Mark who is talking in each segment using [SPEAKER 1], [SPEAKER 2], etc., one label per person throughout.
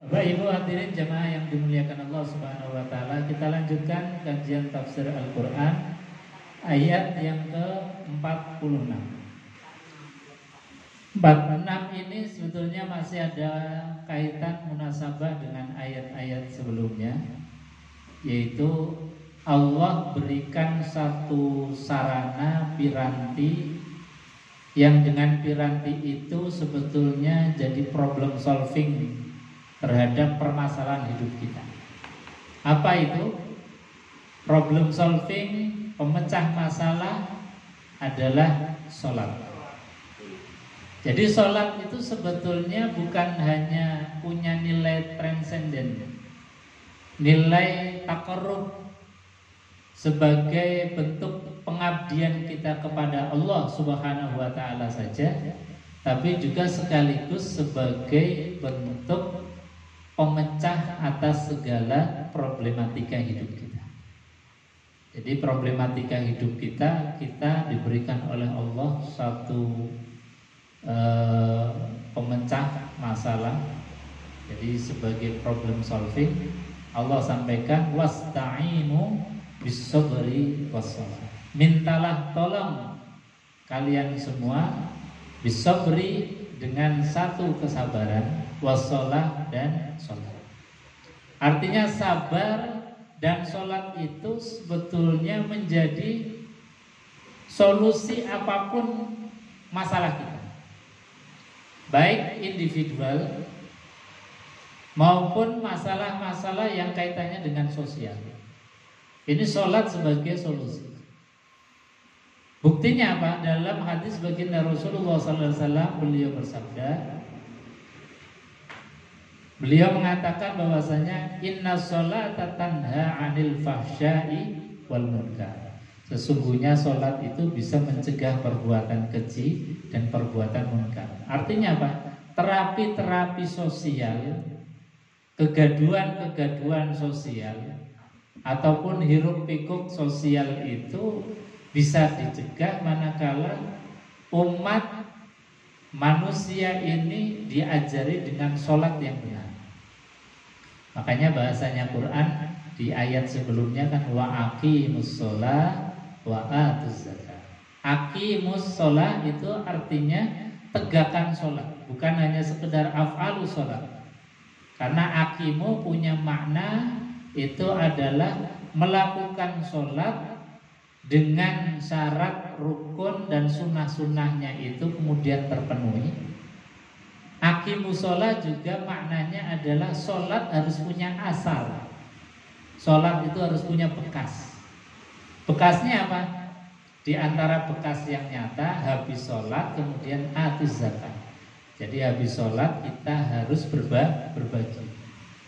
[SPEAKER 1] Bapak Ibu hadirin jemaah yang dimuliakan Allah Subhanahu wa taala, kita lanjutkan kajian tafsir Al-Qur'an ayat yang ke-46. 46 ini sebetulnya masih ada kaitan munasabah dengan ayat-ayat sebelumnya, yaitu Allah berikan satu sarana piranti yang dengan piranti itu sebetulnya jadi problem solving terhadap permasalahan hidup kita. Apa itu? Problem solving, pemecah masalah adalah sholat. Jadi sholat itu sebetulnya bukan hanya punya nilai transenden, nilai taqarrub sebagai bentuk pengabdian kita kepada Allah Subhanahu wa taala saja, tapi juga sekaligus sebagai bentuk pemecah atas segala problematika hidup kita. Jadi problematika hidup kita diberikan oleh Allah satu pemecah masalah. Jadi sebagai problem solving, Allah sampaikan wasta'inu bis-sabri was-shalah. Mintalah tolong kalian semua bis-sabri dengan satu kesabaran, wassalah dan sholat. Artinya sabar dan sholat itu sebetulnya menjadi solusi apapun masalah kita, baik individual maupun masalah-masalah yang kaitannya dengan sosial. Ini sholat sebagai solusi. Buktinya apa? Dalam hadis baginda Rasulullah SAW, beliau bersabda, beliau mengatakan bahwasanya inna sholata tanha 'anil fahsya'i wal munkar. Sesungguhnya sholat itu bisa mencegah perbuatan keji dan perbuatan munkar. Artinya apa? Terapi-terapi sosial, kegaduhan-kegaduhan sosial ataupun hiruk-pikuk sosial itu bisa dicegah manakala umat manusia ini diajari dengan sholat yang benar. Makanya bahasanya Quran di ayat sebelumnya kan wa aqimus sholah wa atuz zakat. Aqimus sholah itu artinya tegakkan sholat, bukan hanya sekedar af'alus sholat. Karena aqimu punya makna itu adalah melakukan sholat dengan syarat rukun dan sunnah-sunnahnya itu kemudian terpenuhi. Aqimus sholat juga maknanya adalah sholat harus punya asal. Sholat itu harus punya bekas. Bekasnya apa? Di antara bekas yang nyata, habis sholat kemudian atuz zakat. Jadi habis sholat kita harus berbagi,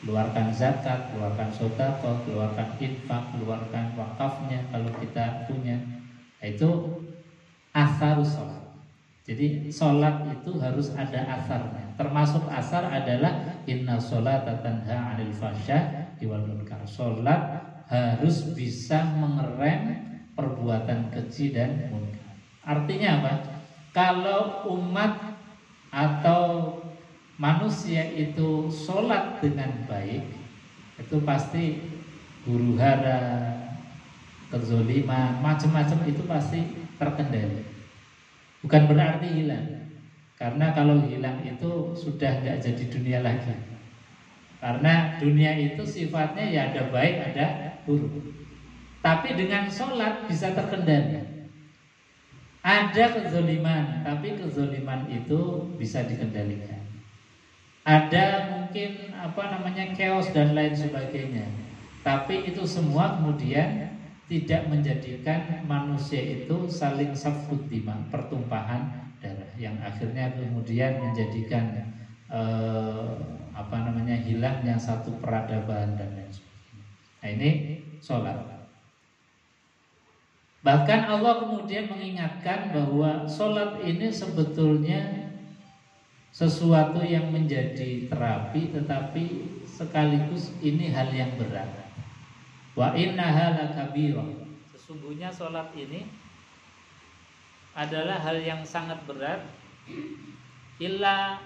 [SPEAKER 1] keluarkan zakat, keluarkan sedekah, keluarkan infak, keluarkan wakafnya kalau kita punya. Itu asarus sholat. Jadi sholat itu harus ada asarnya. Termasuk asar adalah inna sholata tanha 'anil fahsya'i wal munkar. Sholat harus bisa mengerem perbuatan keji dan munkar. Artinya apa? Kalau umat atau manusia itu sholat dengan baik, itu pasti huru hara, kezoliman, macam-macam itu pasti terkendali. Bukan berarti hilang, karena kalau hilang itu sudah tidak jadi dunia lagi. Karena dunia itu sifatnya ya ada baik ada buruk. Tapi dengan sholat bisa terkendali. Ada kezoliman, tapi kezoliman itu bisa dikendalikan. Ada mungkin chaos dan lain sebagainya. Tapi itu semua kemudian tidak menjadikan manusia itu saling safkud dima, pertumpahan darah, yang akhirnya kemudian menjadikan hilangnya satu peradaban dan lain sebagainya. Nah, ini sholat. Bahkan Allah kemudian mengingatkan bahwa sholat ini sebetulnya sesuatu yang menjadi terapi, tetapi sekaligus ini hal yang berat. Wa innaha lakabirah. Sesungguhnya sholat ini adalah hal yang sangat berat. Illa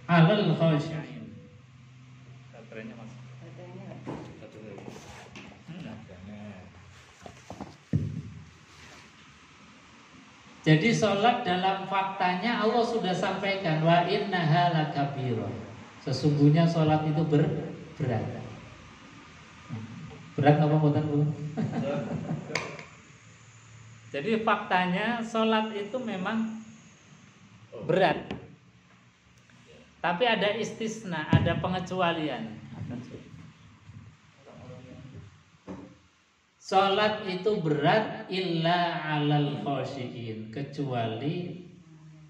[SPEAKER 1] 'alal khashi'in. Baterainya Mas. Jadi sholat dalam faktanya Allah sudah sampaikan wa innaha lakabirah. Sesungguhnya sholat itu berat. Berat apa mboten Bu? Jadi faktanya sholat itu memang berat. Tapi ada istisna, ada pengecualian. Salat itu berat illa 'alal khashiin, kecuali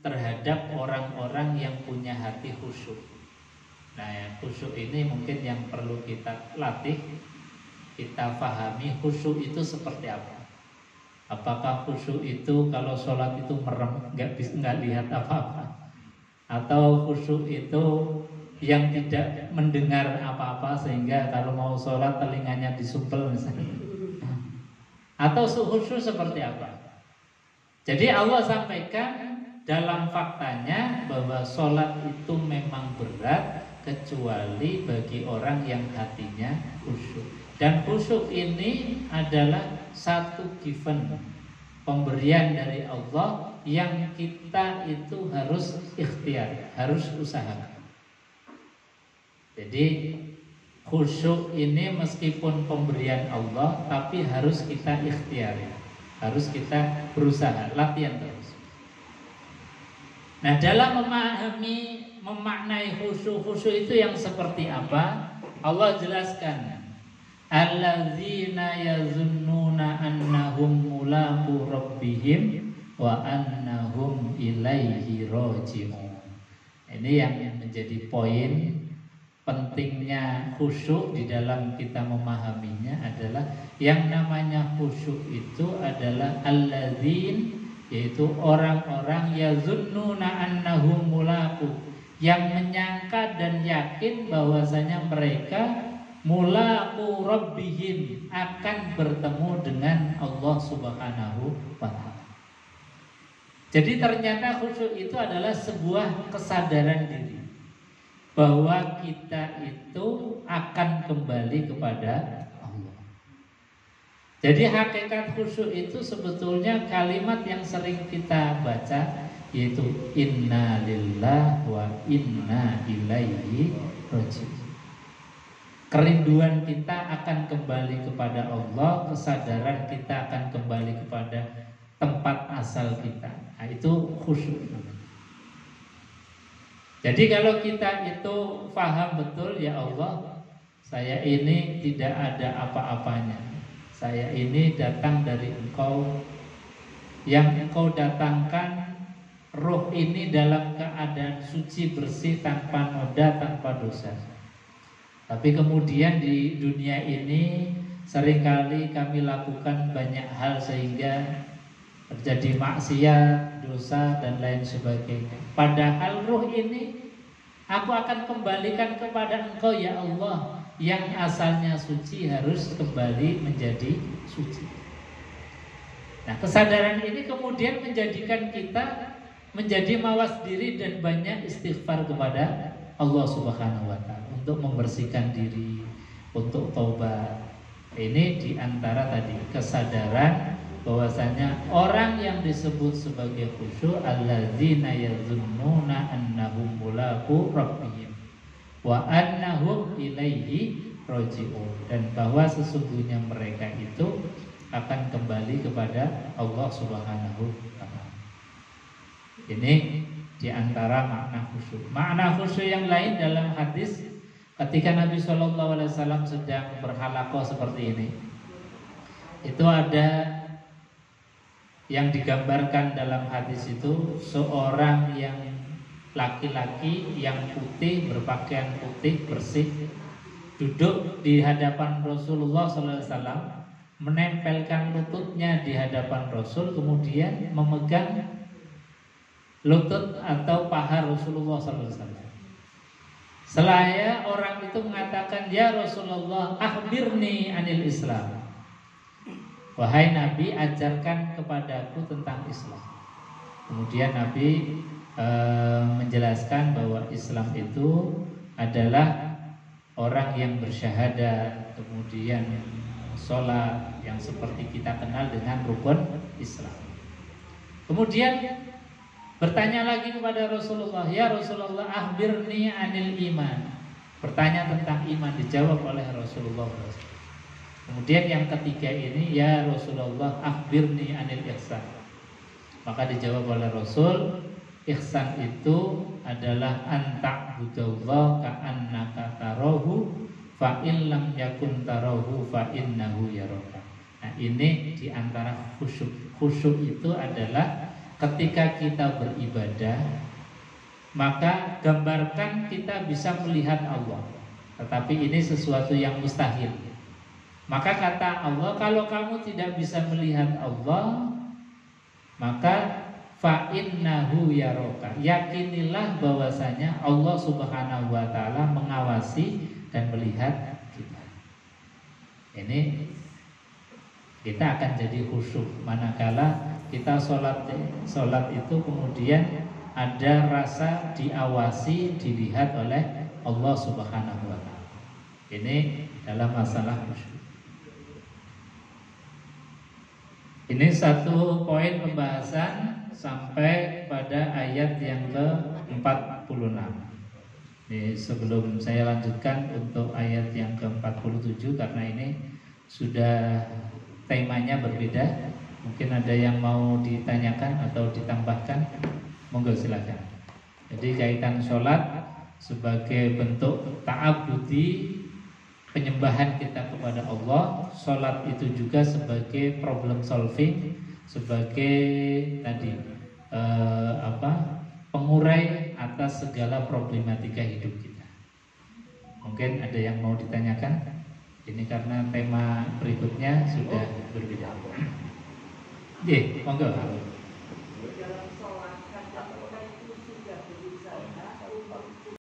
[SPEAKER 1] terhadap orang-orang yang punya hati khusyuk. Nah, ya, khusyuk ini mungkin yang perlu kita latih, kita pahami khusyuk itu seperti apa. Apakah khusyuk itu kalau sholat itu merem, nggak lihat apa-apa, atau khusyuk itu yang tidak mendengar apa-apa sehingga kalau mau sholat telinganya disumpel misalnya. Atau khusyuk seperti apa? Jadi Allah sampaikan dalam faktanya bahwa sholat itu memang berat kecuali bagi orang yang hatinya khusyuk. Dan khusyuk ini adalah satu given, pemberian dari Allah yang kita itu harus ikhtiar, harus usahakan. Jadi khusyuk ini meskipun pemberian Allah, tapi harus kita ikhtiar, harus kita berusaha, latihan terus. Nah, dalam memaknai khusyuk itu yang seperti apa? Allah jelaskan, alladzina yazunnuna annahum mulaqu rabbihim wa annahum ilaihi raji'un. Ini yang menjadi poin pentingnya khusyuk di dalam kita memahaminya adalah yang namanya khusyuk itu adalah alladzin, yaitu orang-orang yazunnuna annahum mulaqu, yang menyangka dan yakin bahwasanya mereka mulaqu rabbihim, akan bertemu dengan Allah Subhanahu wa taala. Jadi ternyata khusyuk itu adalah sebuah kesadaran diri bahwa kita itu akan kembali kepada Allah. Jadi hakikat khusyuk itu sebetulnya kalimat yang sering kita baca, yaitu inna lillahi wa inna ilaihi raji'un. Kerinduan kita akan kembali kepada Allah, kesadaran kita akan kembali kepada tempat asal kita. Nah, itu khusyuk. Jadi kalau kita itu paham betul, ya Allah, saya ini tidak ada apa-apanya. Saya ini datang dari Engkau, yang Engkau datangkan roh ini dalam keadaan suci, bersih, tanpa noda, tanpa dosa. Tapi kemudian di dunia ini seringkali kami lakukan banyak hal sehingga terjadi maksiat, dosa, dan lain sebagainya. Padahal roh ini aku akan kembalikan kepada Engkau, ya Allah, yang asalnya suci harus kembali menjadi suci. Nah, kesadaran ini kemudian menjadikan kita menjadi mawas diri dan banyak istighfar kepada Allah Subhanahu wa taala untuk membersihkan diri, untuk taubat. Ini diantara tadi kesadaran bahwasanya orang yang disebut sebagai khusyuk alladzina yazunnuna annahum mulaqu rabbihim wa annahum ilaihi raji'un, dan bahwa sesungguhnya mereka itu akan kembali kepada Allah Subhanahu wa taala. Ini diantara makna khusyuk. Makna khusyuk yang lain dalam hadis ketika Nabi SAW sedang berhalaqah seperti ini, itu ada yang digambarkan dalam hadis itu seorang yang laki-laki yang putih, berpakaian putih, bersih, duduk di hadapan Rasulullah SAW, menempelkan lututnya di hadapan Rasul, kemudian memegang lutut atau paha Rasulullah SAW. Selaya orang itu mengatakan, ya Rasulullah, akhbirni anil Islam. Wahai Nabi, ajarkan kepadaku tentang Islam. Kemudian Nabi menjelaskan bahwa Islam itu adalah orang yang bersyahadat, kemudian sholat yang seperti kita kenal dengan rukun Islam. Kemudian bertanya lagi kepada Rasulullah, ya Rasulullah, akhbirni anil iman. Bertanya tentang iman, dijawab oleh Rasulullah. Kemudian yang ketiga ini, ya Rasulullah, akhbirni anil ihsan. Maka dijawab oleh Rasul, ihsan itu adalah anta'budallah ka'annaka tarahu fa in lam yakun tarahu fa innahu yaraka. Nah, ini diantara khusyuk. Khusyuk itu adalah ketika kita beribadah, maka gambarkan kita bisa melihat Allah. Tetapi ini sesuatu yang mustahil. Maka kata Allah, kalau kamu tidak bisa melihat Allah, maka fa innahu yaraka. Yakinilah bahwasanya Allah Subhanahu wa taala mengawasi dan melihat kita. Ini kita akan jadi khusyuk manakala kita sholat itu kemudian ada rasa diawasi, dilihat oleh Allah Subhanahu wa taala. Ini dalam masalah khusyuk. Ini satu poin pembahasan sampai pada ayat yang ke-46. Ini sebelum saya lanjutkan untuk ayat yang ke-47, karena ini sudah temanya berbeda. Mungkin ada yang mau ditanyakan atau ditambahkan, monggo silakan. Jadi kaitan sholat sebagai bentuk ta'abudi, penyembahan kita kepada Allah. Sholat itu juga sebagai problem solving, sebagai tadi pengurai atas segala problematika hidup kita. Mungkin ada yang mau ditanyakan? Ini karena tema berikutnya sudah berbeda. Monggo.